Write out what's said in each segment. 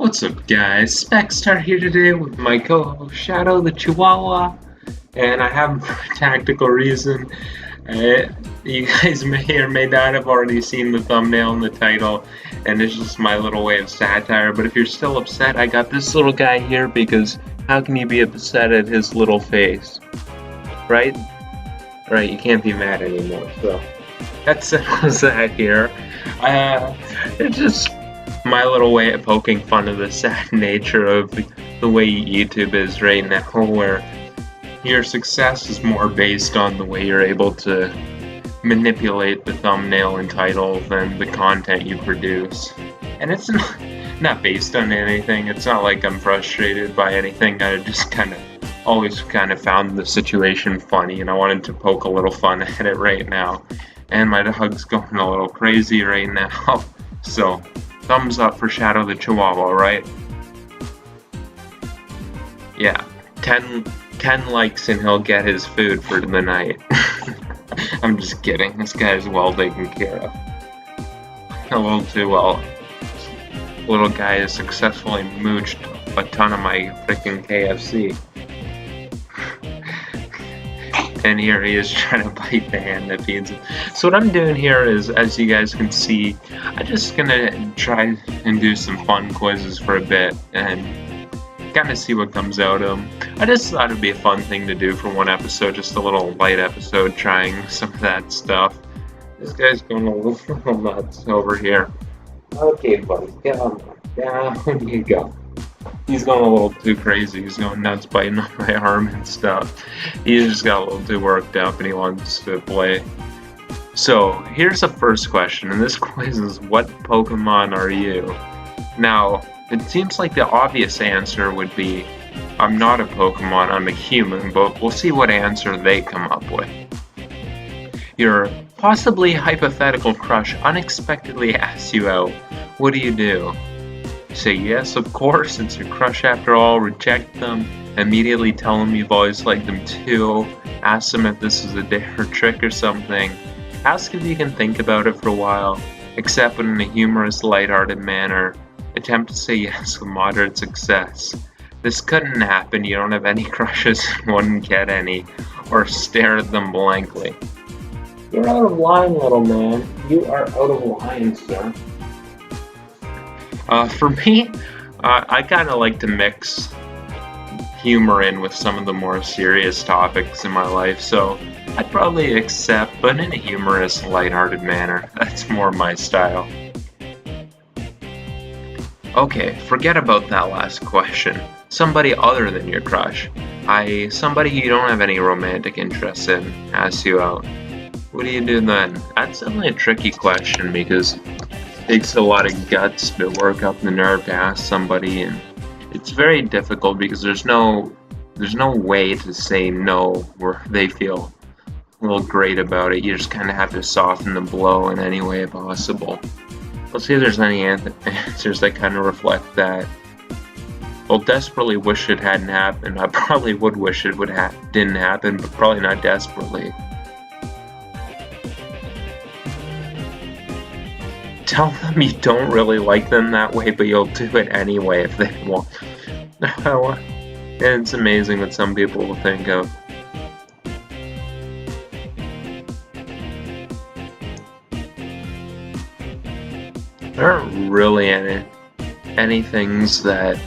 What's up, guys? Specstar here today with my co-host Shadow the Chihuahua, and I have a tactical reason. You guys may or may not have already seen the thumbnail and the title, and it's just my little way of satire. But if you're still upset, I got this little guy here because how can you be upset at his little face? Right? Right, you can't be mad anymore. So that's simple as that here. It's just my little way of poking fun of the sad nature of the way YouTube is right now, where your success is more based on the way you're able to manipulate the thumbnail and title than the content you produce. And it's not based on anything. It's not like I'm frustrated by anything. I just always found the situation funny, and I wanted to poke a little fun at it right now. And my dog's going a little crazy right now. So, thumbs up for Shadow the Chihuahua, right? Yeah, 10 likes and he'll get his food for the night. I'm just kidding. This guy's well taken care of. A little too well. Little guy has successfully mooched a ton of my freaking KFC. And here he is trying to bite the hand that feeds him. So what I'm doing here is, as you guys can see, I'm just gonna try and do some fun quizzes for a bit and kind of see what comes out of them. I just thought it'd be a fun thing to do for one episode, just a little light episode trying some of that stuff. This guy's going a little nuts over here. Okay, buddy, down you go. He's going a little too crazy. He's going nuts, biting on my arm and stuff. He just got a little too worked up and he wants to play. So here's the first question, and this quiz is, what Pokemon are you? Now, it seems like the obvious answer would be, I'm not a Pokemon, I'm a human, but we'll see what answer they come up with. Your possibly hypothetical crush unexpectedly asks you out. What do you do? Say yes, of course, it's your crush after all, reject them, immediately tell them you've always liked them too, ask them if this is a dare or trick or something, ask if you can think about it for a while, accept it in a humorous, lighthearted manner, attempt to say yes with moderate success. This couldn't happen, you don't have any crushes, wouldn't get any, or stare at them blankly. You're out of line, little man. You are out of line, sir. For me, I kind of like to mix humor in with some of the more serious topics in my life, so I'd probably accept, but in a humorous, lighthearted manner. That's more my style. Okay, forget about that last question. Somebody other than your crush, somebody you don't have any romantic interest in, asks you out. What do you do then? That's definitely a tricky question because it takes a lot of guts to work up the nerve to ask somebody, and it's very difficult because there's no way to say no where they feel a little great about it. You just kind of have to soften the blow in any way possible. Let's see if there's any answers that kind of reflect that. Well, desperately wish it hadn't happened. I probably would wish it didn't happen, but probably not desperately. Tell them you don't really like them that way, but you'll do it anyway if they want. And it's amazing what some people will think of. There aren't really any things that...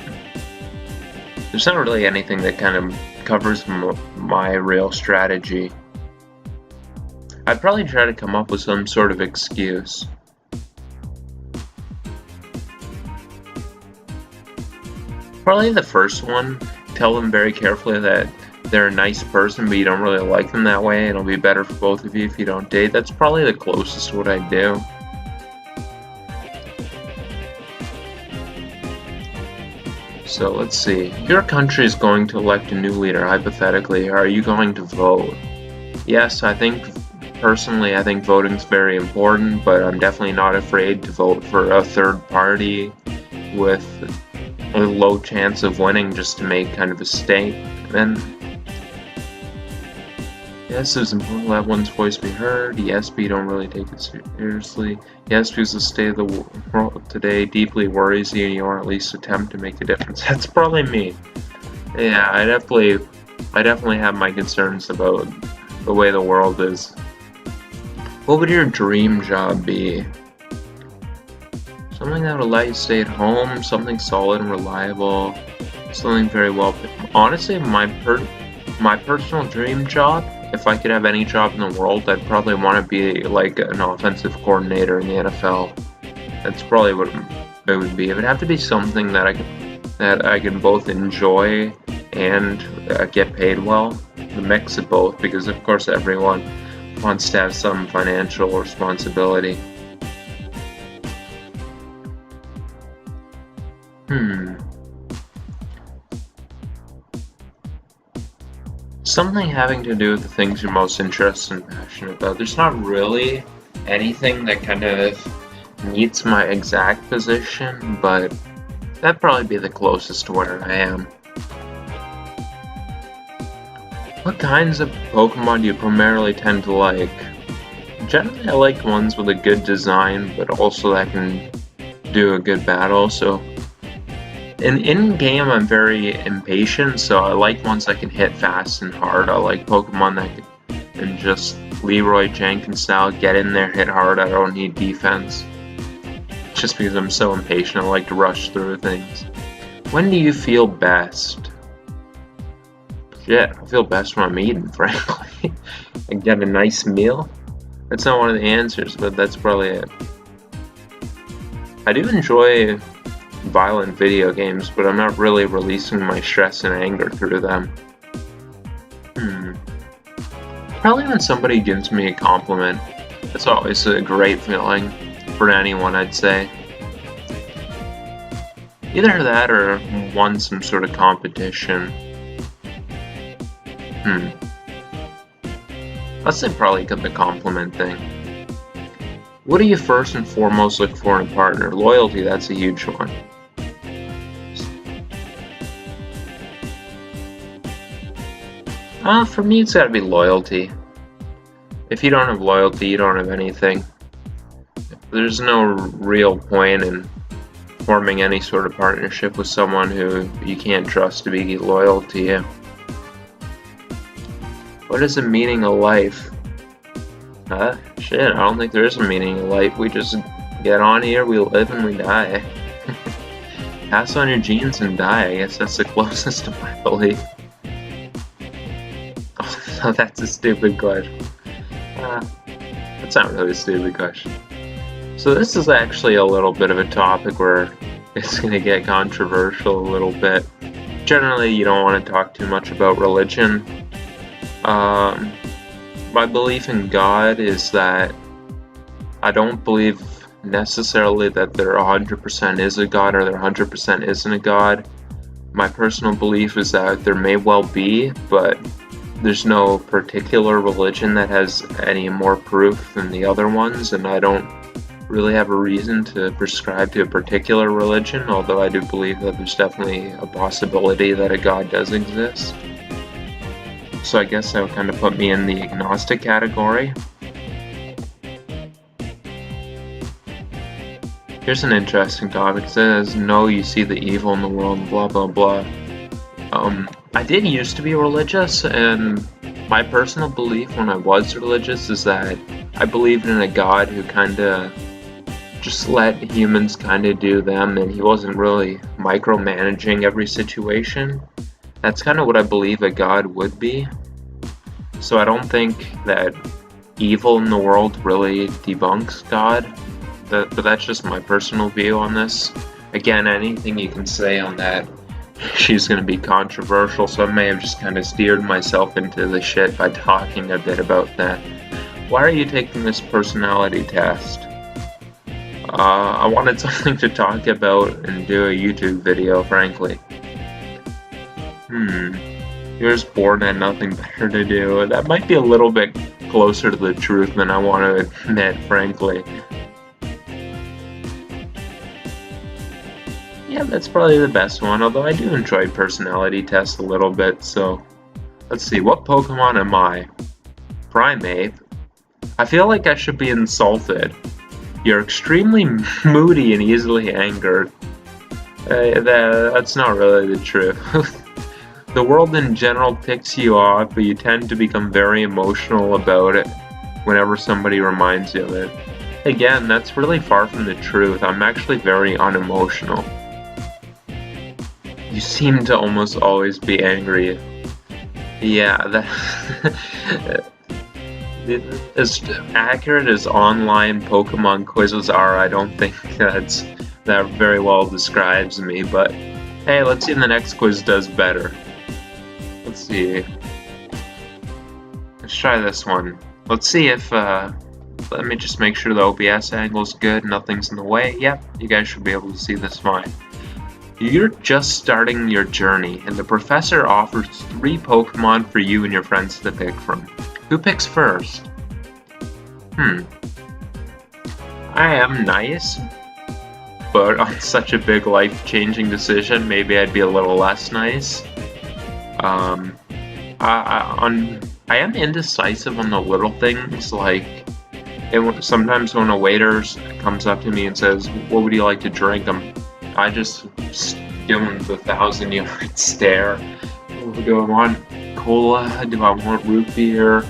There's not really anything that kind of covers my real strategy. I'd probably try to come up with some sort of excuse. Probably the first one, tell them very carefully that they're a nice person, but you don't really like them that way, and it'll be better for both of you if you don't date. That's probably the closest to what I do. So let's see. Your country is going to elect a new leader, hypothetically. Are you going to vote? Yes, personally, I think voting's very important, but I'm definitely not afraid to vote for a third party with a low chance of winning just to make kind of a stake. And Yes, it's important to let one's voice be heard. Yes, but you don't really take it seriously. Yes, because the state of the world today deeply worries you and you want to at least attempt to make a difference. That's probably me. Yeah, I definitely have my concerns about the way the world is. What would your dream job be? Something that would let you stay at home, something solid and reliable, something very well. Honestly, my personal dream job, if I could have any job in the world, I'd probably want to be like an offensive coordinator in the NFL. That's probably what it would be. It would have to be something that I can both enjoy and get paid well. The mix of both, because of course everyone wants to have some financial responsibility. Something having to do with the things you're most interested and passionate about. There's not really anything that kind of meets my exact position, but that'd probably be the closest to where I am. What kinds of Pokemon do you primarily tend to like? Generally, I like ones with a good design, but also that can do a good battle. So, in-game, I'm very impatient, so I like ones that can hit fast and hard. I like Pokemon that can just Leroy Jenkins style, get in there, hit hard. I don't need defense. Just because I'm so impatient, I like to rush through things. When do you feel best? Shit, I feel best when I'm eating, frankly. I get a nice meal. That's not one of the answers, but that's probably it. I do enjoy violent video games, but I'm not really releasing my stress and anger through them. Probably when somebody gives me a compliment. It's always a great feeling for anyone, I'd say. Either that or won some sort of competition. Let's say probably the compliment thing. What do you first and foremost look for in a partner? Loyalty, that's a huge one. For me, it's gotta be loyalty. If you don't have loyalty, you don't have anything. There's no real point in forming any sort of partnership with someone who you can't trust to be loyal to you. What is the meaning of life? Shit, I don't think there is a meaning of life. We just get on here, we live, and we die. Pass on your genes and die. I guess that's the closest to my belief. Oh, that's a stupid question. That's not really a stupid question. So this is actually a little bit of a topic where it's going to get controversial a little bit. Generally, you don't want to talk too much about religion. My belief in God is that I don't believe necessarily that there 100% is a God or there 100% isn't a God. My personal belief is that there may well be, but there's no particular religion that has any more proof than the other ones, and I don't really have a reason to prescribe to a particular religion, although I do believe that there's definitely a possibility that a God does exist. So I guess that would kind of put me in the agnostic category. Here's an interesting topic. It says, no, you see the evil in the world, blah, blah, blah. I did used to be religious, and my personal belief when I was religious is that I believed in a God who kind of just let humans kind of do them, and he wasn't really micromanaging every situation. That's kind of what I believe a God would be. So I don't think that evil in the world really debunks God, but that's just my personal view on this. Again, anything you can say on that, she's going to be controversial, so I may have just kind of steered myself into the shit by talking a bit about that. Why are you taking this personality test? I wanted something to talk about and do a YouTube video, frankly. You're just bored and had nothing better to do. That might be a little bit closer to the truth than I want to admit, frankly. Yeah, that's probably the best one, although I do enjoy personality tests a little bit, so let's see, what Pokemon am I? primate. I feel like I should be insulted. You're extremely moody and easily angered. That's not really the truth. The world in general ticks you off, but you tend to become very emotional about it whenever somebody reminds you of it. Again, that's really far from the truth. I'm actually very unemotional. You seem to almost always be angry. Yeah, that... As accurate as online Pokemon quizzes are, I don't think that very well describes me, but hey, let's see if the next quiz does better. Let's see. Let's try this one. Let's see if, let me just make sure the OBS angle is good, nothing's in the way. Yep, you guys should be able to see this fine. You're just starting your journey, and the professor offers 3 Pokemon for you and your friends to pick from. Who picks first? I am nice, but on such a big life-changing decision, maybe I'd be a little less nice. I am indecisive on the little things, like sometimes when a waiter comes up to me and says, "What would you like to drink?" I just give them the 1,000-yard stare. Do I want cola? Do I want root beer?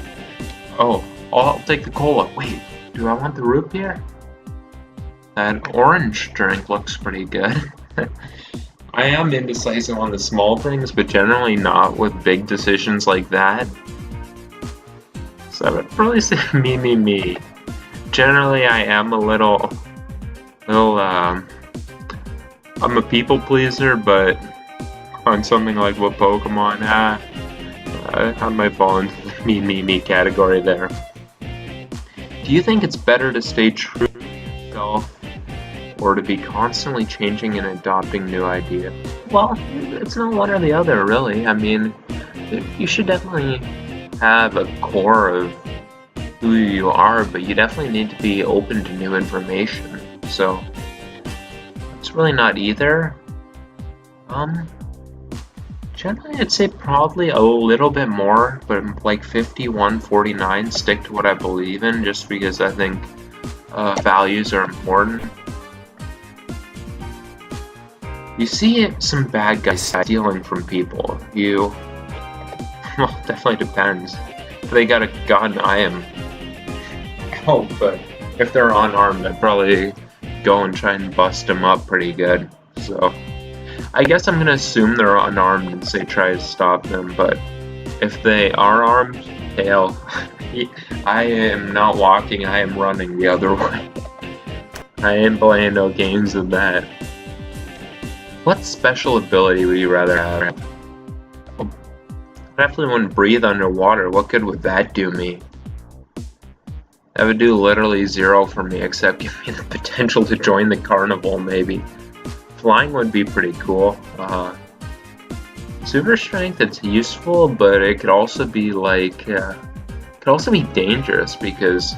Oh, I'll take the cola. Wait, do I want the root beer? That orange drink looks pretty good. I am indecisive on the small things, but generally not with big decisions like that. So I would probably say me. Generally, I am a little, I'm a people pleaser, but on something like what Pokemon, I might fall into the me category there. Do you think it's better to stay true to yourself or to be constantly changing and adopting new ideas? Well, it's not one or the other, really. I mean, you should definitely have a core of who you are, but you definitely need to be open to new information. So, it's really not either. Generally, I'd say probably a little bit more, but like 51-49, stick to what I believe in, just because I think values are important. You see some bad guys stealing from people. Well, definitely depends. If they got a gun, I am. Oh, but if they're unarmed, I'd probably go and try and bust them up pretty good. So, I guess I'm gonna assume they're unarmed and say try to stop them, but if they are armed, hell, I am not walking, I am running the other way. I ain't playing no games with that. What special ability would you rather have? Well, I definitely wouldn't breathe underwater. What good would that do me? That would do literally 0 for me, except give me the potential to join the carnival, maybe. Flying would be pretty cool. Super strength, it's useful, but it could also be like, dangerous, because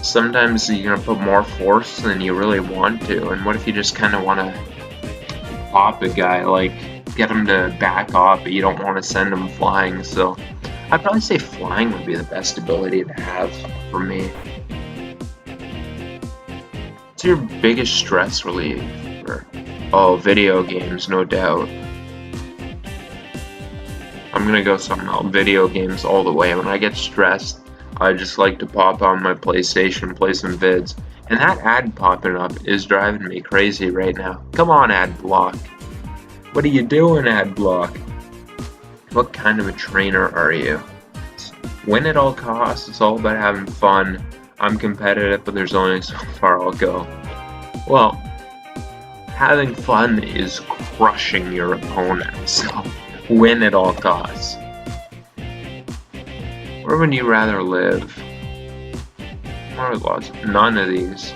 sometimes you're gonna put more force than you really want to. And what if you just kind of want to pop a guy, like get him to back off, but you don't want to send him flying? So I'd probably say flying would be the best ability to have for me. What's your biggest stress reliever? Oh, video games, no doubt. I'm gonna go something else. Video games all the way. When I get stressed, I just like to pop on my PlayStation, play some vids. And that ad popping up is driving me crazy right now. Come on, ad block. What are you doing, ad block? What kind of a trainer are you? Win at all costs. It's all about having fun. I'm competitive, but there's only so far I'll go. Well, having fun is crushing your opponent, so win at all costs. Where would you rather live? None of these.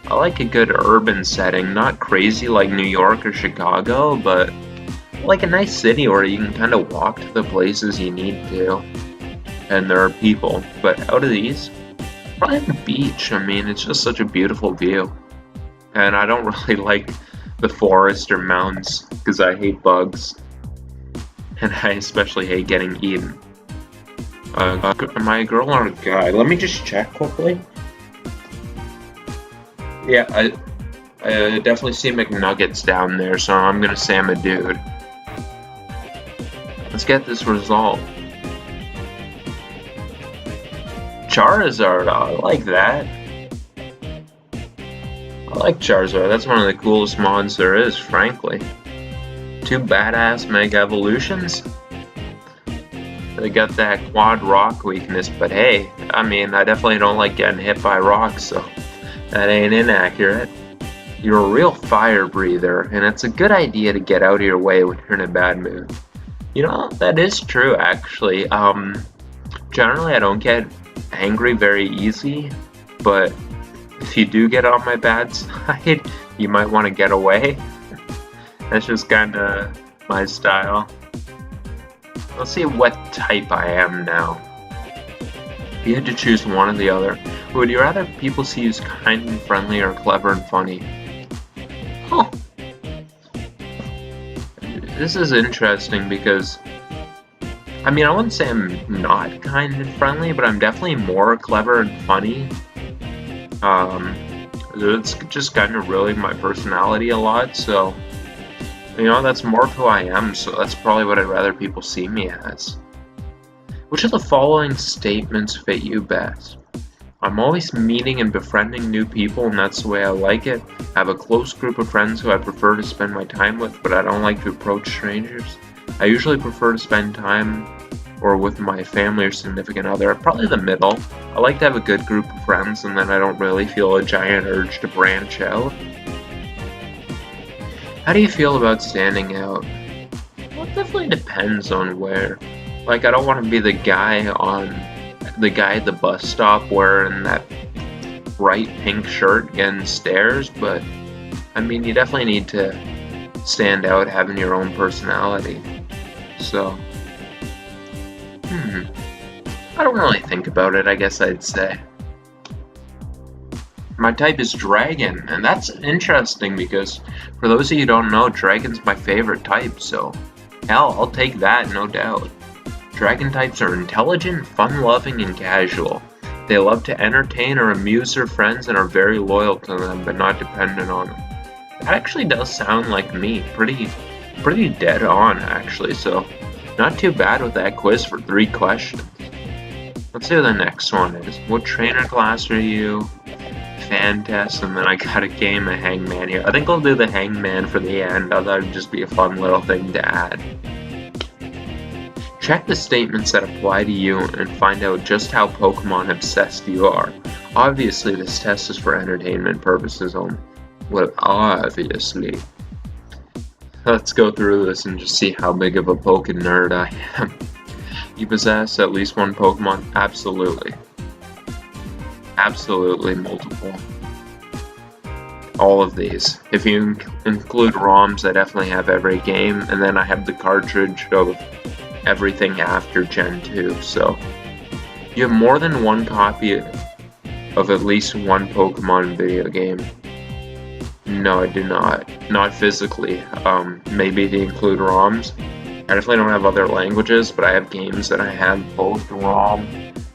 I like a good urban setting, not crazy like New York or Chicago, but like a nice city where you can kind of walk to the places you need to, and there are people. But out of these, probably the beach. I mean, it's just such a beautiful view. And I don't really like the forest or mountains because I hate bugs. And I especially hate getting eaten. Am I a girl or a guy? Let me just check quickly. Yeah, I definitely see McNuggets down there, so I'm gonna say I'm a dude. Let's get this result. Charizard, I like that. I like Charizard, that's one of the coolest mods there is, frankly. 2 badass Mega Evolutions. They got that quad rock weakness, but hey, I mean, I definitely don't like getting hit by rocks, so that ain't inaccurate. You're a real fire breather, and it's a good idea to get out of your way when you're in a bad mood. You know, that is true, actually. Generally, I don't get angry very easy, but if you do get on my bad side, you might want to get away. That's just kind of my style. Let's see what type I am now. If you had to choose one or the other, would you rather people see you as kind and friendly or clever and funny? Huh. This is interesting because, I mean, I wouldn't say I'm not kind and friendly, but I'm definitely more clever and funny. It's just kind of really my personality a lot, so, you know, that's more of who I am, so that's probably what I'd rather people see me as. Which of the following statements fit you best? I'm always meeting and befriending new people, and that's the way I like it. I have a close group of friends who I prefer to spend my time with, but I don't like to approach strangers. I usually prefer to spend time with my family or significant other. Probably the middle. I like to have a good group of friends, and then I don't really feel a giant urge to branch out. How do you feel about standing out? Well, it definitely depends on where. Like, I don't want to be the guy at the bus stop wearing that bright pink shirt getting stares, but I mean, you definitely need to stand out having your own personality. So, I don't really think about it, I guess I'd say. My type is Dragon, and that's interesting because for those of you who don't know, Dragon's my favorite type, so hell, I'll take that, no doubt. Dragon types are intelligent, fun-loving, and casual. They love to entertain or amuse their friends and are very loyal to them, but not dependent on them. That actually does sound like me, pretty dead on, actually, so not too bad with that quiz for 3 questions. Let's see what the next one is. What trainer class are you? Fan test, and then I got a game of Hangman here. I think I'll do the Hangman for the end. I thought it'd just be a fun little thing to add. Check the statements that apply to you and find out just how Pokemon obsessed you are. Obviously, this test is for entertainment purposes only. Well, obviously. Let's go through this and just see how big of a Poke nerd I am. You possess at least one Pokemon? Absolutely. Absolutely multiple. All of these. If you include ROMs, I definitely have every game, and then I have the cartridge of everything after Gen 2, so you have more than one copy of at least one Pokemon video game. No, I do not. Not physically. Maybe to include ROMs. I definitely don't have other languages, but I have games that I have both ROM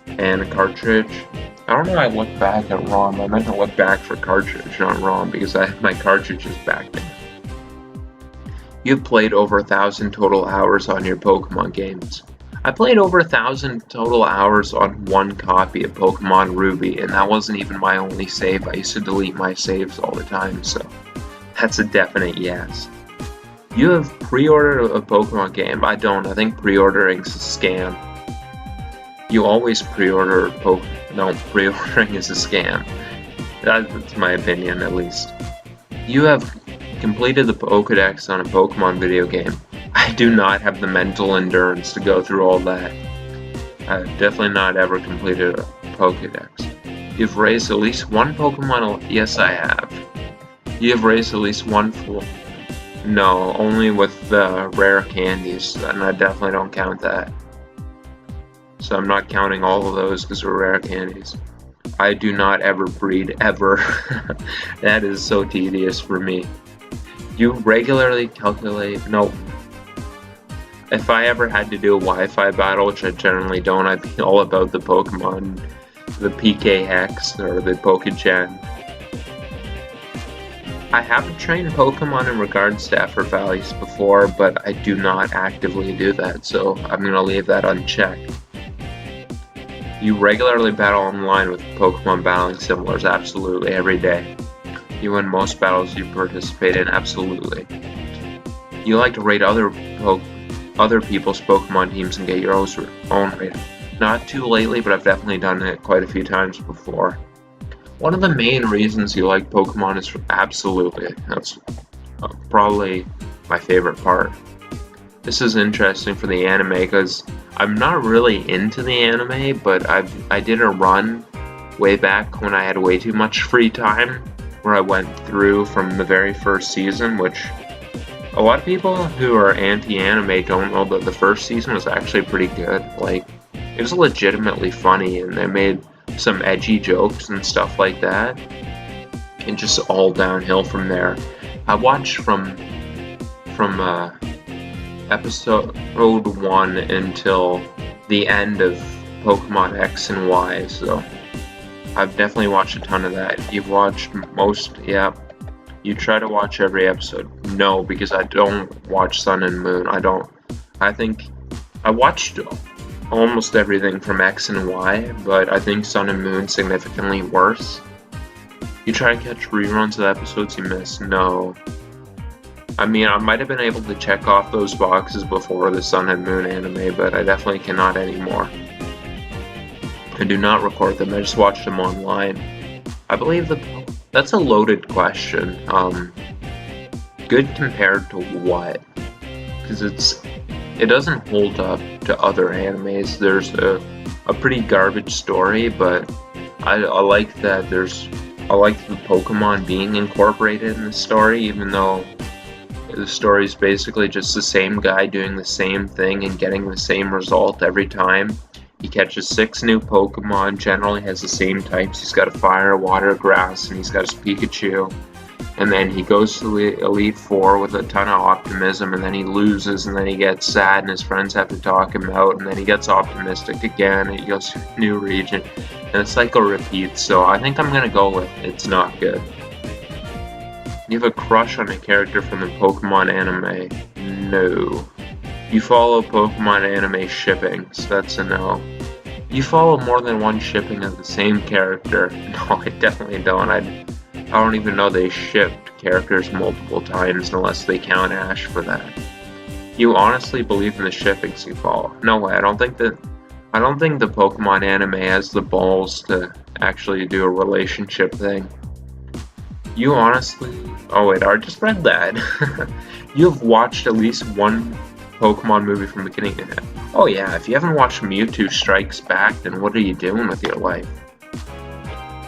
and a cartridge. I don't know why I look back at ROM. I meant to look back for cartridge, not ROM, because I have my cartridges back there. You've played over 1,000 total hours on your Pokemon games. I played over 1,000 total hours on one copy of Pokemon Ruby, and that wasn't even my only save. I used to delete my saves all the time, so that's a definite yes. You have pre-ordered a Pokemon game? I don't. I think pre-ordering's a scam. You always pre-order Pokemon. No, pre-ordering is a scam. That's my opinion, at least. You have completed the Pokedex on a Pokemon video game. I do not have the mental endurance to go through all that. I've definitely not ever completed a Pokedex. You've raised at least one Pokemon. Yes, I have. You have raised at least one full. No, only with the rare candies, and I definitely don't count that. So I'm not counting all of those because they're rare candies. I do not ever breed, ever. That is so tedious for me. You regularly calculate. Nope. If I ever had to do a Wi-Fi battle, which I generally don't, I'd be all about the Pokemon, the PK Hex or the PokeGen. I haven't trained Pokemon in regards to effort values before, but I do not actively do that, so I'm going to leave that unchecked. You regularly battle online with Pokemon battling similars, absolutely, every day. You win most battles you participate in, absolutely. You like to rate other people's Pokemon teams and get your own rating. Not too lately, but I've definitely done it quite a few times before. One of the main reasons you like Pokemon is absolutely. That's probably my favorite part. This is interesting for the anime because I'm not really into the anime, but I did a run way back when I had way too much free time where I went through from the very first season, which a lot of people who are anti-anime don't know that the first season was actually pretty good. Like, it was legitimately funny and they made some edgy jokes and stuff like that, and just all downhill from there. I watched from episode 1 until the end of Pokemon X and Y, so I've definitely watched a ton of that. You've watched most, yeah. You try to watch every episode. No, because I don't watch Sun and Moon. I think I watched almost everything from X and Y, but I think Sun and Moon significantly worse. You try to catch reruns of episodes you missed? No. I mean, I might have been able to check off those boxes before the Sun and Moon anime, but I definitely cannot anymore. I do not record them, I just watch them online. I believe that's a loaded question. Good compared to what? Because it doesn't hold up to other animes. There's a pretty garbage story, but I like that I like the Pokemon being incorporated in the story, even though the story is basically just the same guy doing the same thing and getting the same result every time. He catches 6 new Pokemon, generally has the same types. He's got a fire, water, grass, and he's got his Pikachu. And then he goes to the Elite Four with a ton of optimism, and then he loses, and then he gets sad, and his friends have to talk him out, and then he gets optimistic again, and he goes to a new region, and the cycle repeats. So I think I'm going to go with it's not good. You have a crush on a character from the Pokemon anime? No. You follow Pokemon anime shippings? That's a no. You follow more than one shipping of the same character? No, I definitely don't. I don't even know they shipped characters multiple times unless they count Ash for that. You honestly believe in the shippings you follow? No way. I don't think the Pokemon anime has the balls to actually do a relationship thing. You honestly... Oh wait, I just read that. You've watched at least one Pokemon movie from beginning to end. Oh yeah, if you haven't watched Mewtwo Strikes Back, then what are you doing with your life?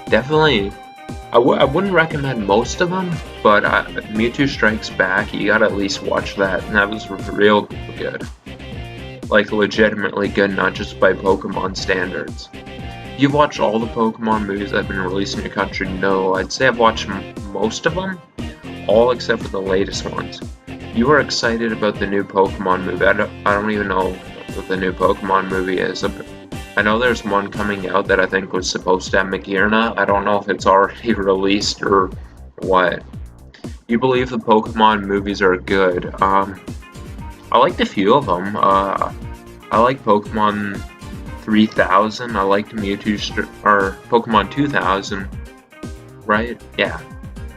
Definitely... I wouldn't recommend most of them, but Mewtwo Strikes Back, you gotta at least watch that, and that was real good. Like, legitimately good, not just by Pokemon standards. You've watched all the Pokemon movies that have been released in your country? No, I'd say I've watched most of them, all except for the latest ones. You were excited about the new Pokemon movie. I don't even know what the new Pokemon movie is. I know there's one coming out that I think was supposed to have Magearna. I don't know if it's already released or what. You believe the Pokemon movies are good. I liked a few of them. I like Pokemon 3000. I liked Pokemon 2000. Right? Yeah.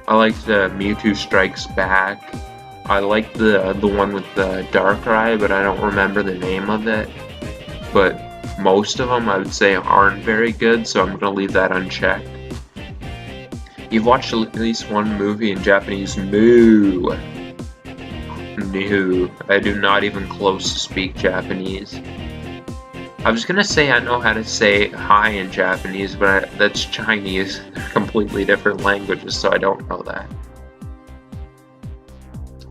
I liked Mewtwo Strikes Back. I liked the one with the Darkrai, but I don't remember the name of it. But most of them, I would say, aren't very good, so I'm going to leave that unchecked. You've watched at least one movie in Japanese? No. I do not even close to speak Japanese. I was going to say I know how to say hi in Japanese, but that's Chinese. They're completely different languages, so I don't know that.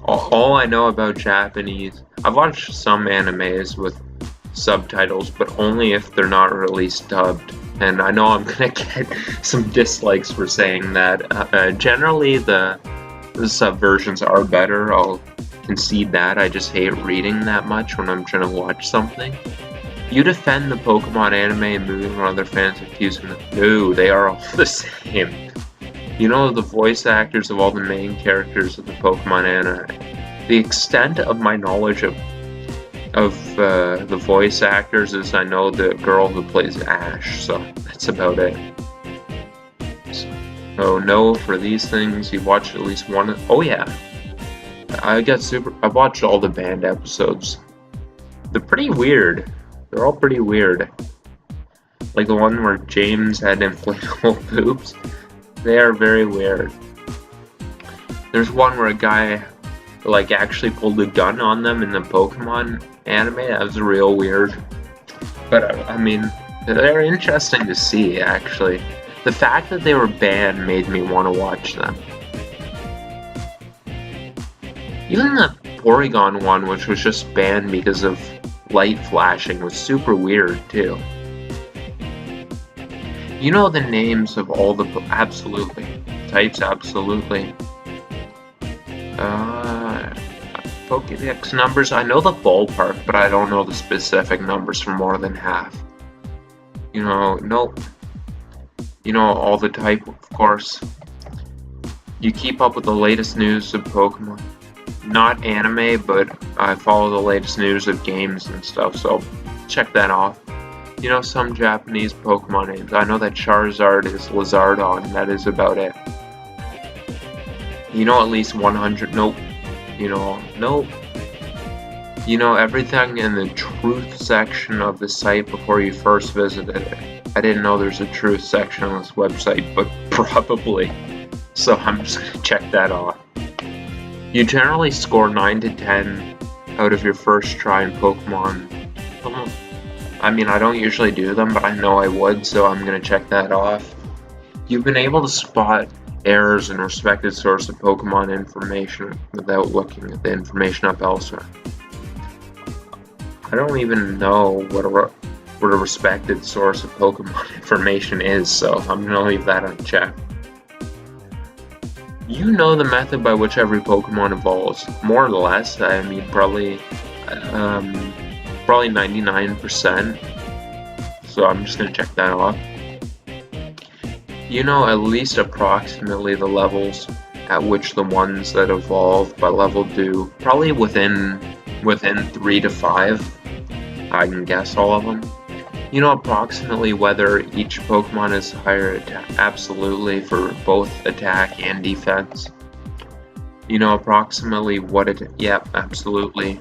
All I know about Japanese... I've watched some animes with subtitles, but only if they're not released dubbed. And I know I'm gonna get some dislikes for saying that. Generally, the sub versions are better. I'll concede that. I just hate reading that much when I'm trying to watch something. You defend the Pokemon anime and movie when other fans accuse them. No, they are all the same. You know the voice actors of all the main characters of the Pokemon anime. The extent of my knowledge of the voice actors is I know the girl who plays Ash, so that's about it. So no for these things. You watched at least one. Oh yeah, I watched all the band episodes. They're pretty weird. They're all pretty weird. Like the one where James had inflatable boobs. They are very weird. There's one where a guy like actually pulled a gun on them in the Pokemon anime. That was real weird. But I mean, they're interesting to see actually. The fact that they were banned made me want to watch them. Even the Porygon one, which was just banned because of light flashing, was super weird too. You know the names of all the absolutely types, absolutely. Pokédex numbers. I know the ballpark, but I don't know the specific numbers for more than half. You know, nope. You know all the type, of course. You keep up with the latest news of Pokemon. Not anime, but I follow the latest news of games and stuff, so check that off. You know some Japanese Pokemon names. I know that Charizard is Lizardon, and that is about it. You know at least 100. Nope. You know, nope. You know everything in the truth section of the site before you first visited it. I didn't know there's a truth section on this website, but probably. So I'm just gonna check that off. You generally score 9 to 10 out of your first try in Pokemon. I mean, I don't usually do them, but I know I would, so I'm gonna check that off. You've been able to spot errors in respected source of Pokemon information without looking at the information up elsewhere. I don't even know what a respected source of Pokemon information is, so I'm gonna leave that unchecked. You know the method by which every Pokemon evolves, more or less. I mean, probably 99%. So I'm just gonna check that off. You know at least approximately the levels at which the ones that evolve by level do. Probably within 3 to 5. I can guess all of them. You know approximately whether each Pokemon is higher attack, absolutely, for both attack and defense. You know approximately what it, yep, absolutely.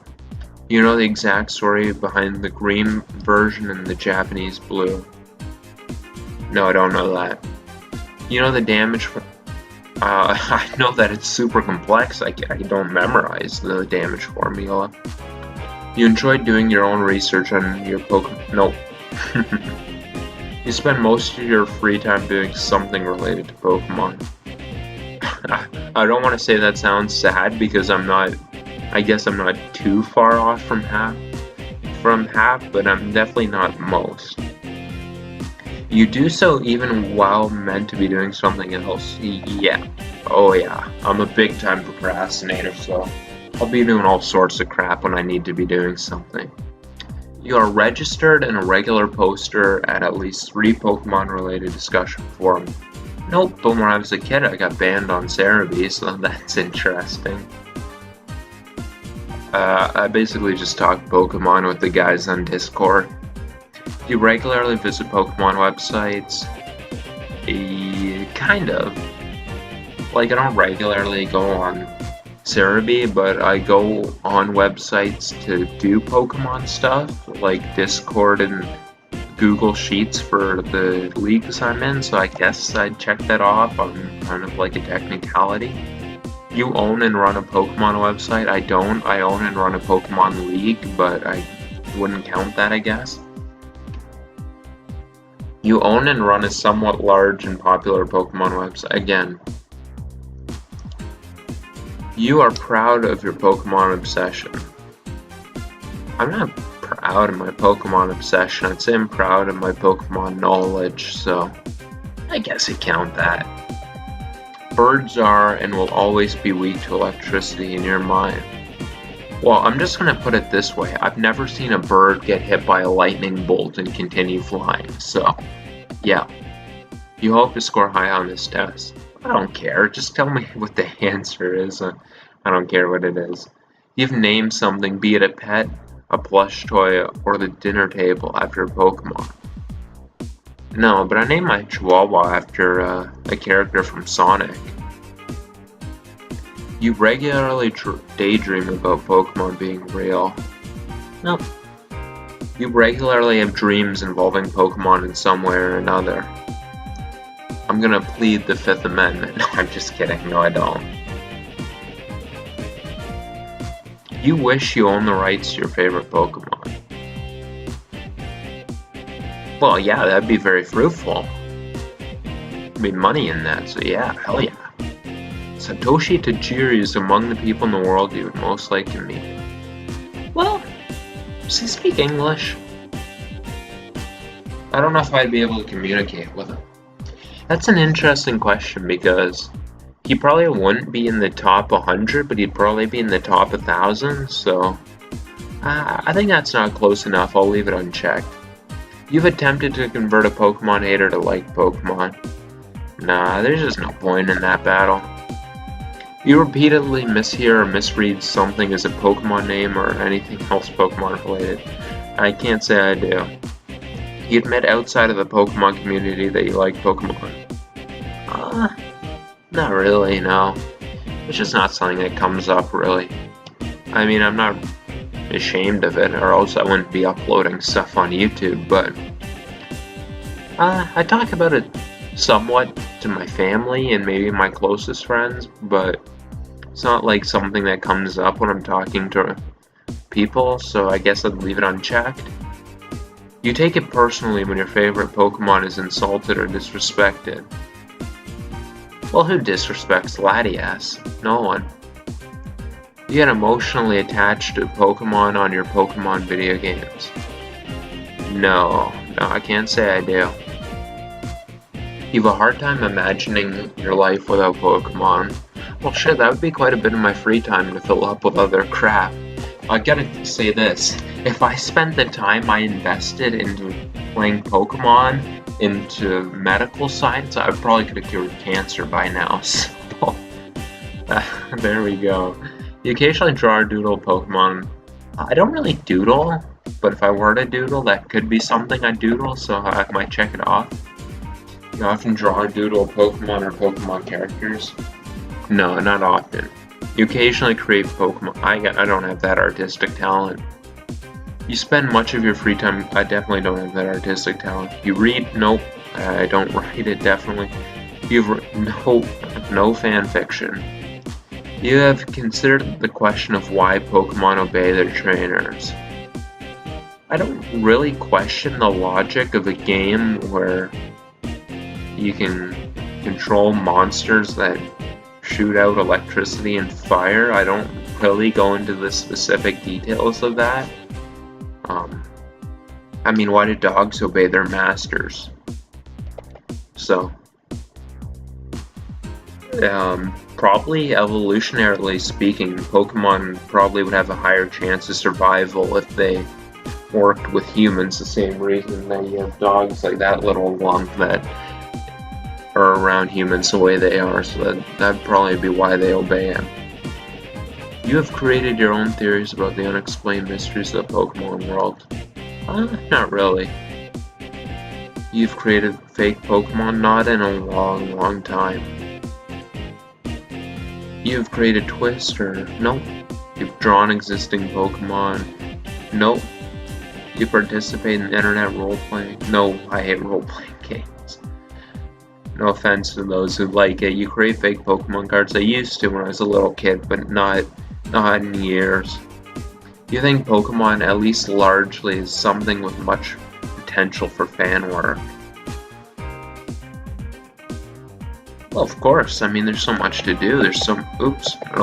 You know the exact story behind the green version and the Japanese blue. No, I don't know that. You know the damage for, I know that it's super complex. I don't memorize the damage formula. You enjoy doing your own research on your Pokemon. Nope. You spend most of your free time doing something related to Pokemon. I don't want to say that sounds sad because I guess I'm not too far off from half, but I'm definitely not most. You do so even while meant to be doing something else. Yeah. Oh yeah. I'm a big time procrastinator, so I'll be doing all sorts of crap when I need to be doing something. You are registered and a regular poster at least 3 Pokemon-related discussion forums. Nope, but when I was a kid I got banned on Cerebi, so that's interesting. I basically just talk Pokemon with the guys on Discord. You regularly visit Pokemon websites? Kind of. Like, I don't regularly go on Cerebi, but I go on websites to do Pokemon stuff, like Discord and Google Sheets for the leagues I'm in, so I guess I'd check that off on kind of like a technicality. You own and run a Pokemon website? I don't. I own and run a Pokemon league, but I wouldn't count that, I guess. You own and run a somewhat large and popular Pokemon website. Again, you are proud of your Pokemon obsession. I'm not proud of my Pokemon obsession. I'd say I'm proud of my Pokemon knowledge, so I guess I count that. Birds are and will always be weak to electricity in your mind. Well, I'm just gonna put it this way. I've never seen a bird get hit by a lightning bolt and continue flying, so yeah. You hope to score high on this test. I don't care, just tell me what the answer is. I don't care what it is. You've named something, be it a pet, a plush toy, or the dinner table after a Pokemon. No, but I named my Chihuahua after a character from Sonic. You regularly daydream about Pokemon being real. Nope. You regularly have dreams involving Pokemon in some way or another. I'm gonna plead the Fifth Amendment. No, I'm just kidding. No, I don't. You wish you own the rights to your favorite Pokemon. Well, yeah, that'd be very fruitful. There'd be money in that, so yeah, hell yeah. Satoshi Tajiri is among the people in the world you would most like to meet. Well, does he speak English? I don't know if I'd be able to communicate with him. That's an interesting question because he probably wouldn't be in the top 100, but he'd probably be in the top 1,000, so I think that's not close enough. I'll leave it unchecked. You've attempted to convert a Pokemon hater to like Pokemon. Nah, there's just no point in that battle. You repeatedly mishear or misread something as a Pokemon name or anything else Pokemon related. I can't say I do. You admit outside of the Pokemon community that you like Pokemon. Not really, no. It's just not something that comes up, really. I mean, I'm not ashamed of it, or else I wouldn't be uploading stuff on YouTube, but I talk about it somewhat to my family and maybe my closest friends, but it's not like something that comes up when I'm talking to people, so I guess I'd leave it unchecked. You take it personally when your favorite Pokemon is insulted or disrespected. Well, who disrespects Latias? No one. You get emotionally attached to Pokemon on your Pokemon video games. No, I can't say I do. You have a hard time imagining your life without Pokemon. Well, shit, that would be quite a bit of my free time to fill up with other crap. I gotta say this, if I spent the time I invested into playing Pokemon into medical science, I probably could have cured cancer by now, so there we go. You occasionally draw or doodle Pokemon. I don't really doodle, but if I were to doodle, that could be something I doodle, so I might check it off. You often draw or doodle Pokemon or Pokemon characters. No, not often. You occasionally create Pokemon. I don't have that artistic talent. You spend much of your free time. I definitely don't have that artistic talent. You read? Nope. I don't write it, definitely. You've no fan fiction. You have considered the question of why Pokemon obey their trainers. I don't really question the logic of a game where you can control monsters that shoot out electricity and fire. I don't really go into the specific details of that. I mean, why do dogs obey their masters? So, probably evolutionarily speaking, Pokemon probably would have a higher chance of survival if they worked with humans. The same reason that you have dogs like that little lump that are around humans the way they are, so that'd probably be why they obey him. You have created your own theories about the unexplained mysteries of the Pokemon world. Not really. You've created fake Pokemon? Not in a long time. You've created Twister? Nope. You've drawn existing Pokemon? Nope. You participate in internet role-playing? No, I hate role-playing games. No offense to those who like it. You create fake Pokemon cards. I used to when I was a little kid, but not in years. You think Pokemon, at least largely, is something with much potential for fan work? Well, of course. I mean, there's so much to do. There's a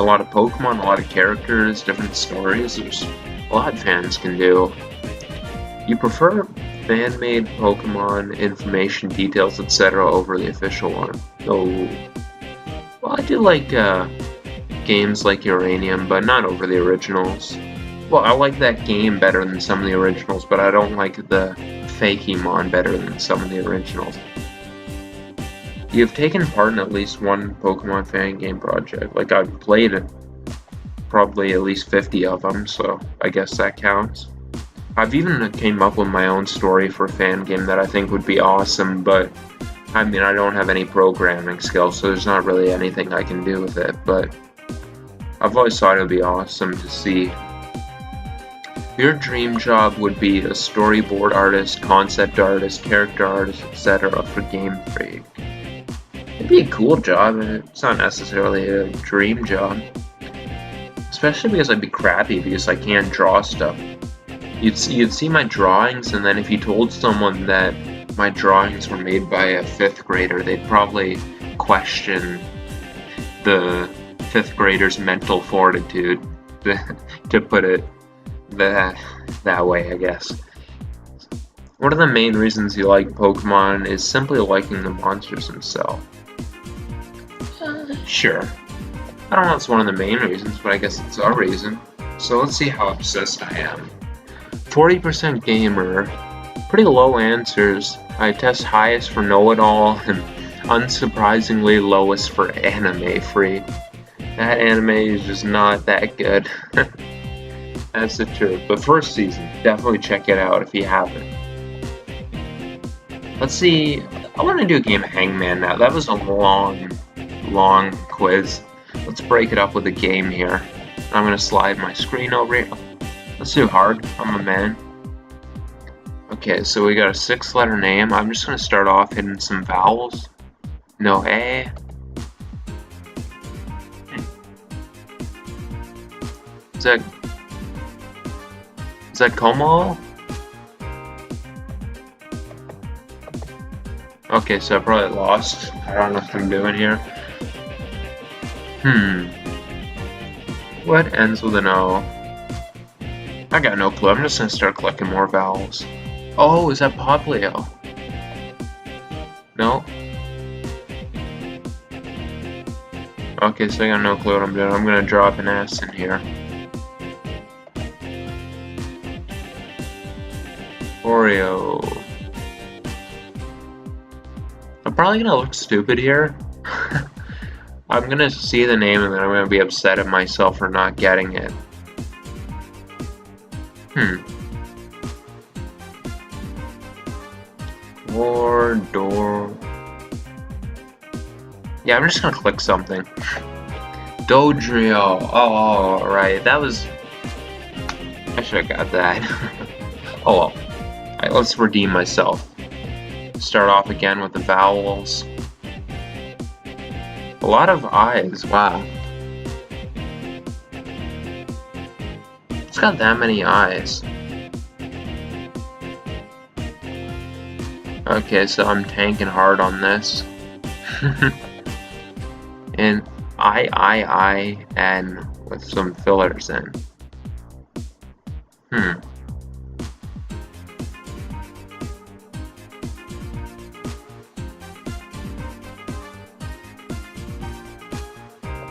lot of Pokemon, a lot of characters, different stories. There's a lot fans can do. You prefer fan-made Pokemon information, details, etc. over the official one? Oh. Well, I do like games like Uranium, but not over the originals. Well, I like that game better than some of the originals, but I don't like the Fakemon better than some of the originals. You've taken part in at least one Pokemon fan game project. Like, I've played probably at least 50 of them, so I guess that counts. I've even came up with my own story for a fan game that I think would be awesome, but I mean, I don't have any programming skills, so there's not really anything I can do with it, but I've always thought it would be awesome to see. Your dream job would be a storyboard artist, concept artist, character artist, etc. for Game Freak. It'd be a cool job, and it's not necessarily a dream job. Especially because I'd be crappy because I can't draw stuff. You'd see my drawings, and then if you told someone that my drawings were made by a 5th grader, they'd probably question the 5th grader's mental fortitude, to put it that way, I guess. One of the main reasons you like Pokemon is simply liking the monsters themselves. Sure. I don't know if it's one of the main reasons, but I guess it's a reason. So let's see how obsessed I am. 40% gamer. Pretty low answers. I test highest for know-it-all and unsurprisingly lowest for anime freak. That anime is just not that good. That's the truth. But first season, definitely check it out if you haven't. Let's see. I want to do a game of Hangman now. That was a long quiz. Let's break it up with a game here. I'm going to slide my screen over here. Let's do hard. I'm a man. Okay, so we got a 6-letter name. I'm just going to start off hitting some vowels. No A. Is that Como? Okay, so I probably lost. I don't know what I'm doing here. What ends with an O? I got no clue. I'm just gonna start collecting more vowels. Oh, is that Poplio? No? Okay, so I got no clue what I'm doing. I'm gonna drop an S in here. Oreo. I'm probably gonna look stupid here. I'm gonna see the name and then I'm gonna be upset at myself for not getting it. Or door. Yeah, I'm just gonna click something. Dodrio. Oh, right. That was. I should have got that. Oh well. Alright, let's redeem myself. Start off again with the vowels. A lot of I's, wow. It's got that many I's. Okay, so I'm tanking hard on this. And I-N with some fillers in.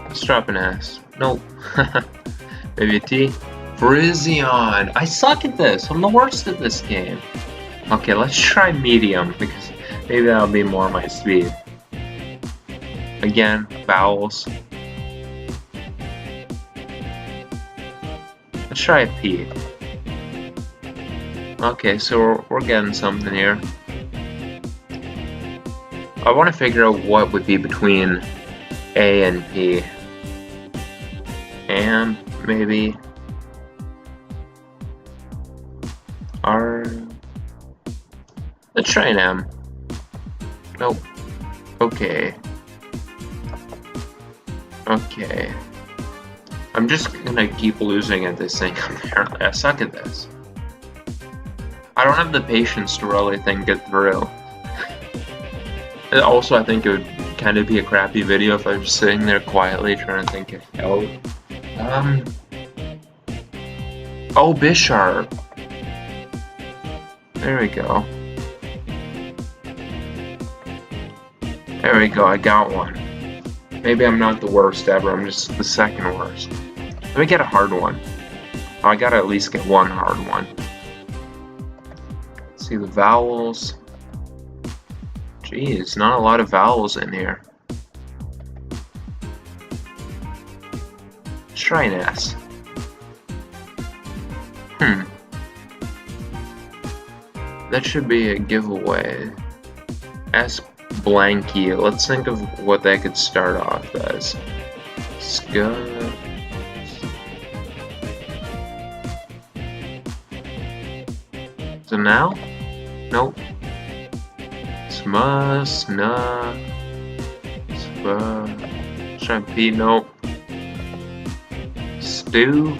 Let's drop an S. Nope. Maybe a T. Virizion. I suck at this. I'm the worst at this game. Okay, let's try medium because maybe that'll be more my speed. Again, vowels. Let's try a P. Okay, so we're getting something here. I want to figure out what would be between A and P. And maybe R. Let's try an M. Nope. Okay. Okay. I'm just gonna keep losing at this thing. Apparently, I suck at this. I don't have the patience to really think it through. Also, I think it would kind of be a crappy video if I was sitting there quietly trying to think it out. Oh, Bisharp. There we go. There we go, I got one. Maybe I'm not the worst ever, I'm just the second worst. Let me get a hard one. Oh, I gotta at least get one hard one. Let's see the vowels. Jeez, not a lot of vowels in here. Let's try an S. That should be a giveaway. S blanky. Let's think of what that could start off as. Scud. So now? Nope. Sna. Try P. Nope. Stew.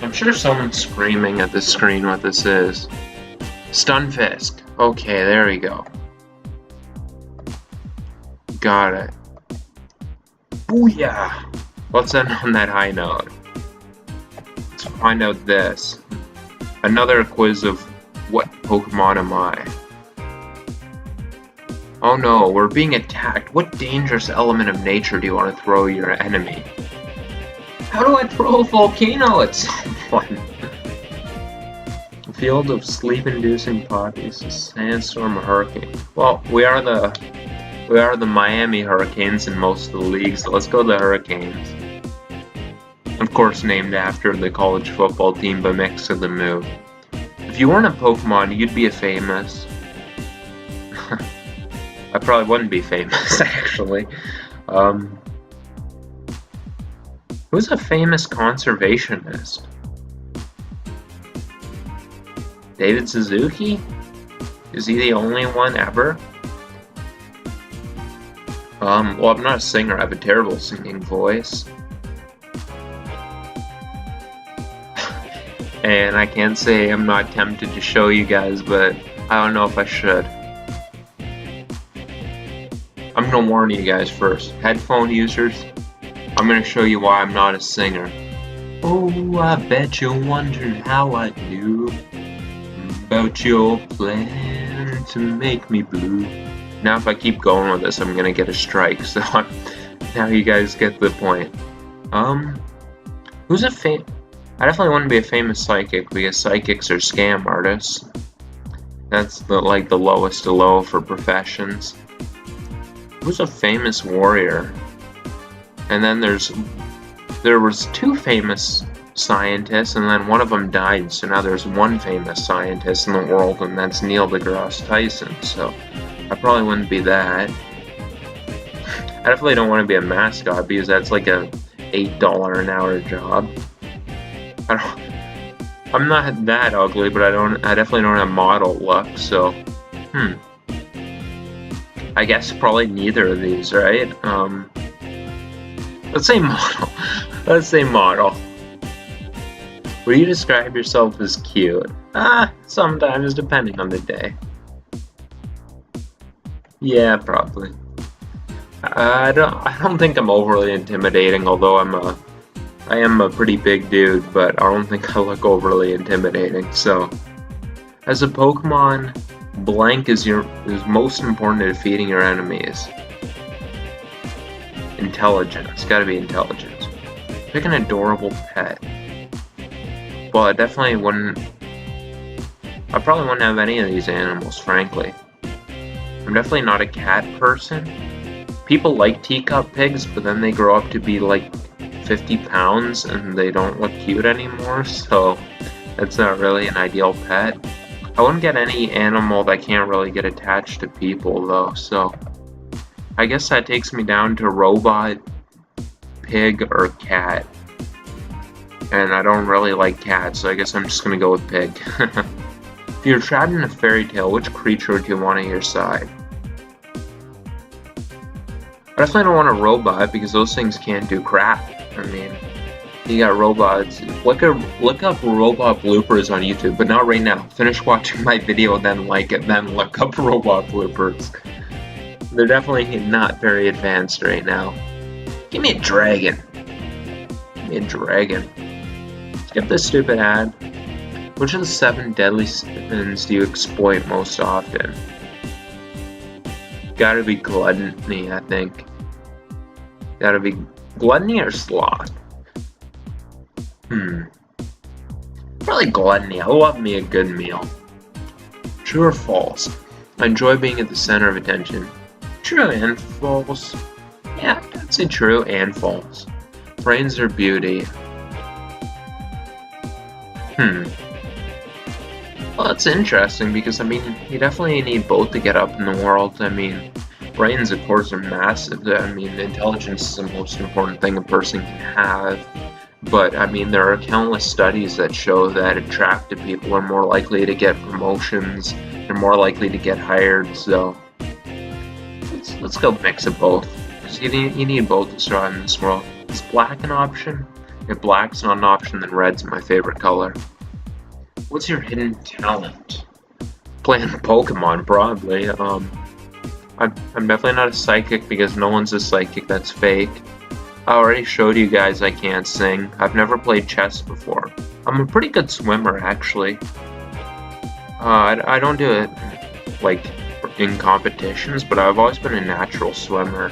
I'm sure someone's screaming at the screen what this is. Stunfisk. Okay, there we go. Got it. Booyah! Let's end on that high note. Let's find out this. Another quiz of what Pokemon am I? Oh no, we're being attacked. What dangerous element of nature do you want to throw your enemy? How do I throw a volcano at someone? A field of sleep-inducing poppies, a sandstorm, a hurricane. Well, we are the Miami Hurricanes in most of the leagues, so let's go to the Hurricanes. Of course, named after the college football team by mix of the move. If you weren't a Pokemon, you'd be a famous. I probably wouldn't be famous, actually. Who's a famous conservationist? David Suzuki? Is he the only one ever? Well, I'm not a singer, I have a terrible singing voice. And I can't say I'm not tempted to show you guys, but I don't know if I should. I'm gonna warn you guys first. Headphone users, I'm gonna show you why I'm not a singer. Oh, I bet you wondered how I knew about your plan to make me blue. Now if I keep going with this, I'm gonna get a strike, so now you guys get the point. Who's a I definitely want to be a famous psychic, because psychics are scam artists. That's the lowest of low for professions. Who's a famous warrior? And then there was two famous scientists, and then one of them died, so now there's one famous scientist in the world, and that's Neil deGrasse Tyson, so I probably wouldn't be that. I definitely don't want to be a mascot, because that's like a $8 an hour job. I'm not that ugly, but I definitely don't have model look, so I guess probably neither of these, right? Let's say model. Let's say model. Would you describe yourself as cute? Sometimes, depending on the day. Yeah, probably. I don't think I'm overly intimidating, although I am a pretty big dude, but I don't think I look overly intimidating. So, as a Pokemon, blank is most important to defeating your enemies. Intelligence, gotta be intelligence. Pick an adorable pet. Well, I definitely wouldn't. I probably wouldn't have any of these animals, frankly. I'm definitely not a cat person. People like teacup pigs, but then they grow up to be like 50 pounds and they don't look cute anymore, so that's not really an ideal pet. I wouldn't get any animal that can't really get attached to people, though, so I guess that takes me down to robot, pig, or cat. And I don't really like cats, so I guess I'm just gonna go with pig. If you're trapped in a fairy tale, which creature do you want on your side? I definitely don't want a robot, because those things can't do crap. I mean, you got robots. Look up robot bloopers on YouTube, but not right now. Finish watching my video, then like it, then look up robot bloopers. They're definitely not very advanced right now. Give me a dragon. Give me a dragon. Skip this stupid ad. Which of the 7 deadly sins do you exploit most often? Gotta be gluttony, I think. Gotta be gluttony or sloth? Probably gluttony. I love me a good meal. True or false? I enjoy being at the center of attention. True and false? Yeah, I'd say true and false. Brains are beauty. Well, that's interesting because, I mean, you definitely need both to get up in the world. I mean, brains, of course, are massive. I mean, intelligence is the most important thing a person can have. But, I mean, there are countless studies that show that attractive people are more likely to get promotions. They're more likely to get hired. So, let's go mix of both. Because you need both to survive in this world. Is black an option? If black's not an option, then red's my favorite color. What's your hidden talent? Playing Pokemon, probably. I'm definitely not a psychic because no one's a psychic that's fake. I already showed you guys I can't sing. I've never played chess before. I'm a pretty good swimmer, actually. I don't do it, like, in competitions, but I've always been a natural swimmer.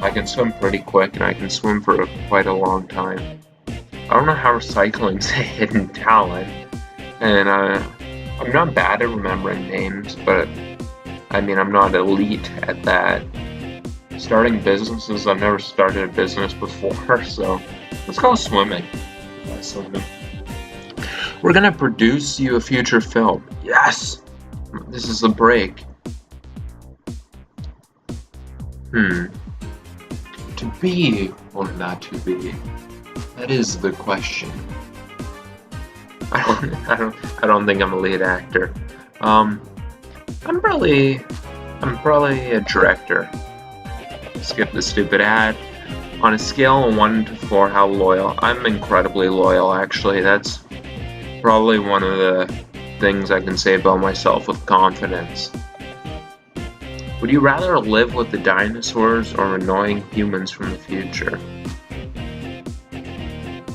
I can swim pretty quick, and I can swim for quite a long time. I don't know how recycling's a hidden talent. And I'm not bad at remembering names, but I mean, I'm not elite at that. Starting businesses, I've never started a business before, so let's go swimming. We're gonna produce you a future film. Yes! This is the break. To be or not to be? That is the question. I don't think I'm a lead actor. I'm probably a director. Skip the stupid ad. On a scale of 1 to 4, how loyal? I'm incredibly loyal, actually. That's probably one of the things I can say about myself with confidence. Would you rather live with the dinosaurs or annoying humans from the future?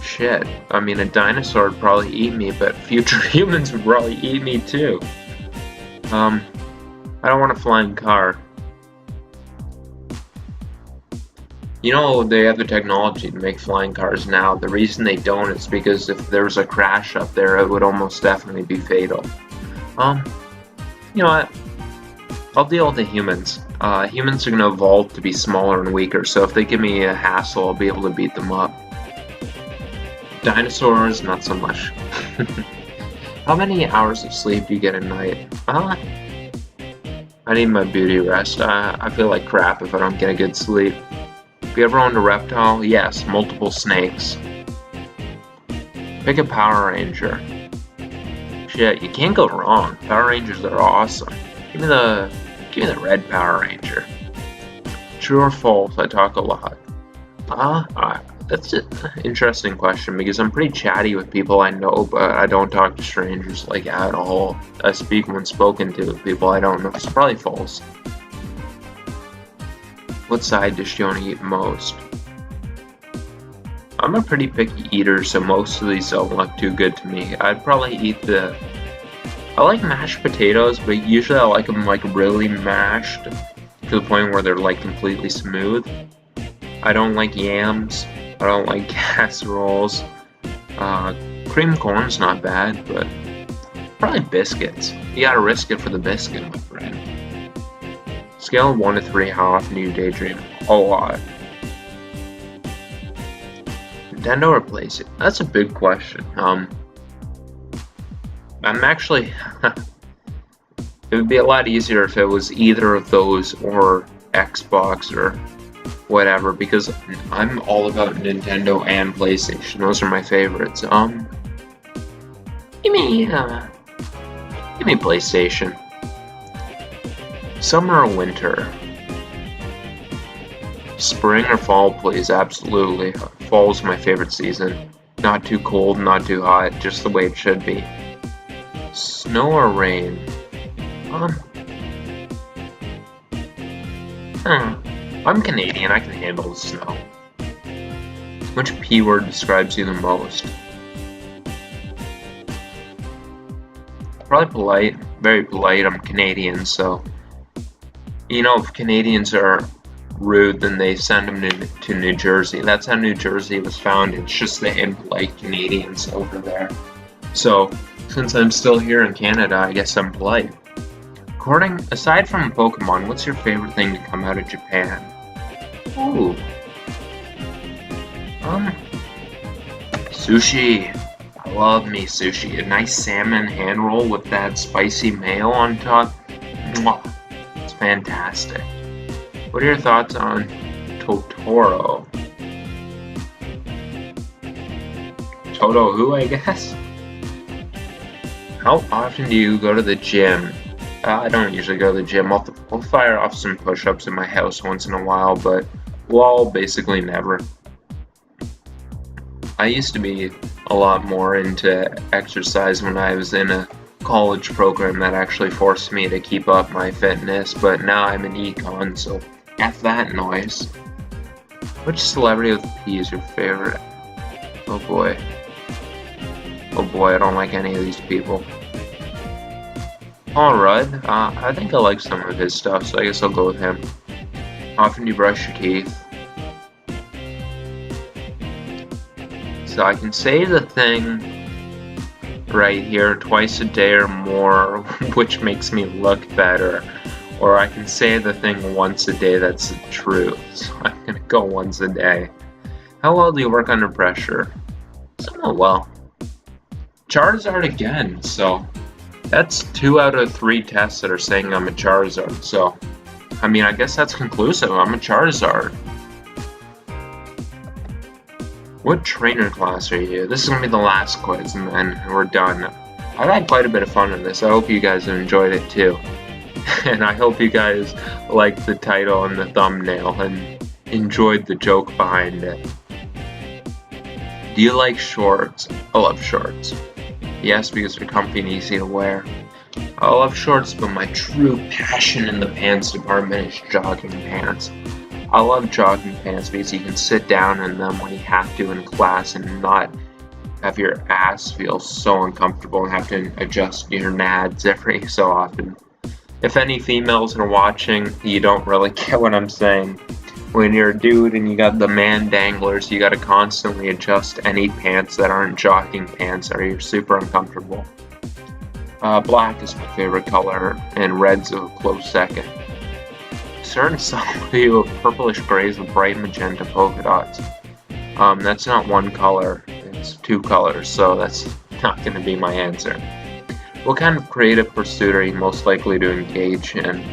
Shit. I mean, a dinosaur would probably eat me, but future humans would probably eat me too. I don't want a flying car. You know, they have the technology to make flying cars now. The reason they don't is because if there's a crash up there, it would almost definitely be fatal. You know what? I'll deal with the humans. Humans are going to evolve to be smaller and weaker, so if they give me a hassle, I'll be able to beat them up. Dinosaurs, not so much. How many hours of sleep do you get a night? I need my beauty rest. I feel like crap if I don't get a good sleep. Have you ever owned a reptile? Yes, multiple snakes. Pick a Power Ranger. Shit, you can't go wrong. Power Rangers are awesome. Give me the red Power Ranger. True or false? I talk a lot. That's an interesting question because I'm pretty chatty with people I know, but I don't talk to strangers like at all. I speak when spoken to with people I don't know. It's probably false. What side dish do you want to eat most? I'm a pretty picky eater, so most of these don't look too good to me. I'd probably eat I like mashed potatoes, but usually I like them like really mashed to the point where they're like completely smooth. I don't like yams. I don't like casseroles. Cream corn's not bad, but probably biscuits. You gotta risk it for the biscuit, my friend. Scale of 1 to 3, how often do you daydream? A lot. Nintendo or PlayStation? That's a big question. I'm actually... It would be a lot easier if it was either of those or Xbox or whatever, because I'm all about Nintendo and PlayStation. Those are my favorites. Give me PlayStation. Summer or winter? Spring or fall, please. Absolutely. Fall's my favorite season. Not too cold, not too hot, just the way it should be. Snow or rain? I'm Canadian, I can handle the snow. Which P word describes you the most? Probably polite, very polite. I'm Canadian, so You know, if Canadians are rude, then they send them to New Jersey. That's how New Jersey was founded. It's just the impolite Canadians over there. So, since I'm still here in Canada, I guess I'm polite. Aside from Pokemon, what's your favorite thing to come out of Japan? Ooh. Sushi. I love me sushi. A nice salmon hand roll with that spicy mayo on top. Mwah. It's fantastic. What are your thoughts on Totoro? Toto who, I guess? How often do you go to the gym? I don't usually go to the gym. I'll fire off some push-ups in my house once in a while, but well, basically never. I used to be a lot more into exercise when I was in a college program that actually forced me to keep up my fitness, but now I'm in econ, so F that noise. Which celebrity with P is your favorite? Oh boy. Oh boy, I don't like any of these people. Paul Rudd, I think I like some of his stuff, so I guess I'll go with him. How often do you brush your teeth? So I can say the thing right here twice a day or more, which makes me look better. Or I can say the thing once a day that's the truth. So I'm gonna go once a day. How well do you work under pressure? Somewhat well. Charizard again, so that's 2 out of 3 tests that are saying I'm a Charizard. So, I mean, I guess that's conclusive. I'm a Charizard. What trainer class are you? This is gonna be the last quiz, and then we're done. I've had quite a bit of fun with this. I hope you guys have enjoyed it too. And I hope you guys liked the title and the thumbnail and enjoyed the joke behind it. Do you like shorts? I love shorts. Yes, because they're comfy and easy to wear. I love shorts, but my true passion in the pants department is jogging pants. I love jogging pants because you can sit down in them when you have to in class and not have your ass feel so uncomfortable and have to adjust your nads every so often. If any females are watching, you don't really get what I'm saying. When you're a dude and you got the man danglers, you gotta constantly adjust any pants that aren't jogging pants or you're super uncomfortable. Black is my favorite color and red's a close second. Certain some view of purplish grays with bright magenta polka dots. That's not one color, it's 2 colors, so that's not gonna be my answer. What kind of creative pursuit are you most likely to engage in?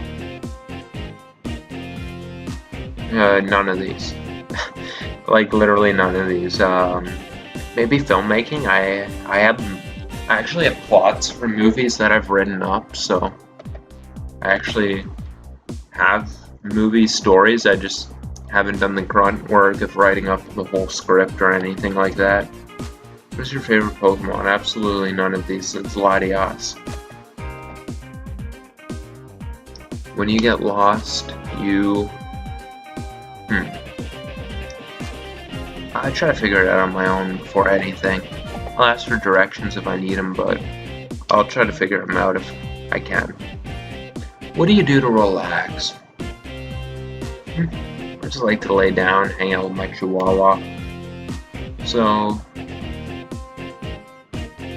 None of these. Like literally none of these. Maybe filmmaking. I actually have plots for movies that I've written up, so I actually have movie stories. I just haven't done the grunt work of writing up the whole script or anything like that. What's your favorite Pokemon? Absolutely none of these. It's Latias. When you get lost, you... I try to figure it out on my own before anything. I'll ask for directions if I need them, but I'll try to figure them out if I can. What do you do to relax? I just like to lay down, hang out with my chihuahua. So,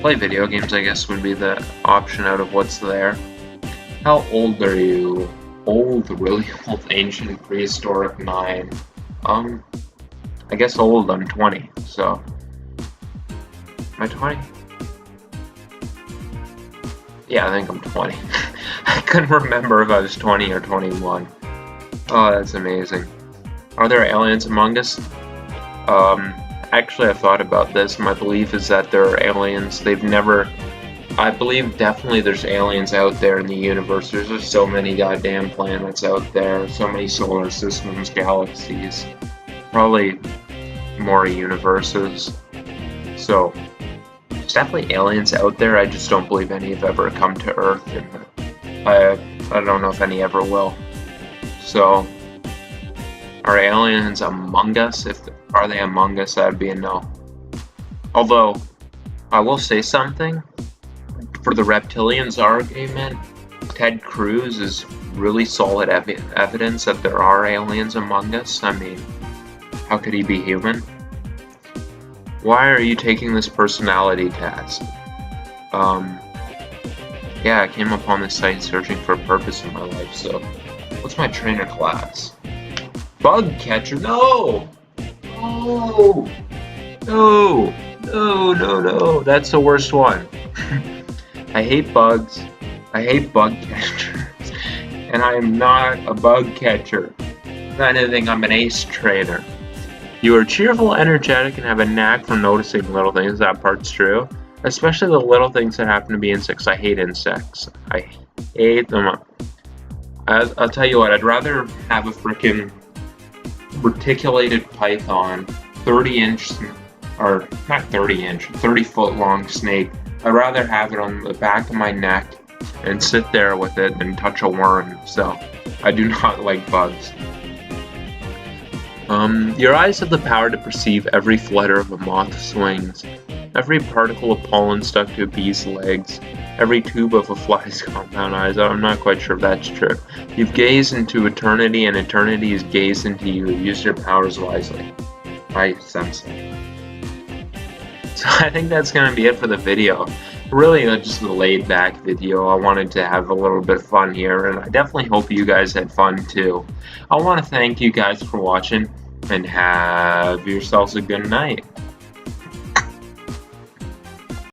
play video games, I guess, would be the option out of what's there. How old are you? Old, really old, ancient, prehistoric, 9. I guess old, I'm 20, so. Am I 20? Yeah, I think I'm 20. I couldn't remember if I was 20 or 21. Oh, that's amazing. Are there aliens among us? Actually, I thought about this. My belief is that there are aliens. I believe definitely there's aliens out there in the universe. There's just so many goddamn planets out there, so many solar systems, galaxies, probably more universes. So, there's definitely aliens out there. I just don't believe any have ever come to Earth, and I don't know if any ever will. So, are aliens among us? Are they among us? That'd be a no. Although, I will say something. For the reptilians argument, Ted Cruz is really solid evidence that there are aliens among us. I mean, how could he be human? Why are you taking this personality test? Yeah, I came upon this site searching for a purpose in my life, so what's my trainer class? Bug catcher? No! No! No! No, no, no. That's the worst one. I hate bugs. I hate bug catchers. And I am not a bug catcher. If anything, I'm an ace trainer. You are cheerful, energetic, and have a knack for noticing little things. That part's true. Especially the little things that happen to be insects. I hate insects. I hate them. I'll tell you what, I'd rather have a freaking reticulated python, 30-inch, or not 30-inch, 30-foot long snake. I'd rather have it on the back of my neck and sit there with it than touch a worm. So I do not like bugs. Your eyes have the power to perceive every flutter of a moth's wings, every particle of pollen stuck to a bee's legs, every tube of a fly's compound eyes. I'm not quite sure if that's true. You've gazed into eternity, and eternity is gazed into you. Use your powers wisely. I sense it. So I think that's going to be it for the video. Really just a laid back video. I wanted to have a little bit of fun here, and I definitely hope you guys had fun too. I want to thank you guys for watching, and have yourselves a good night.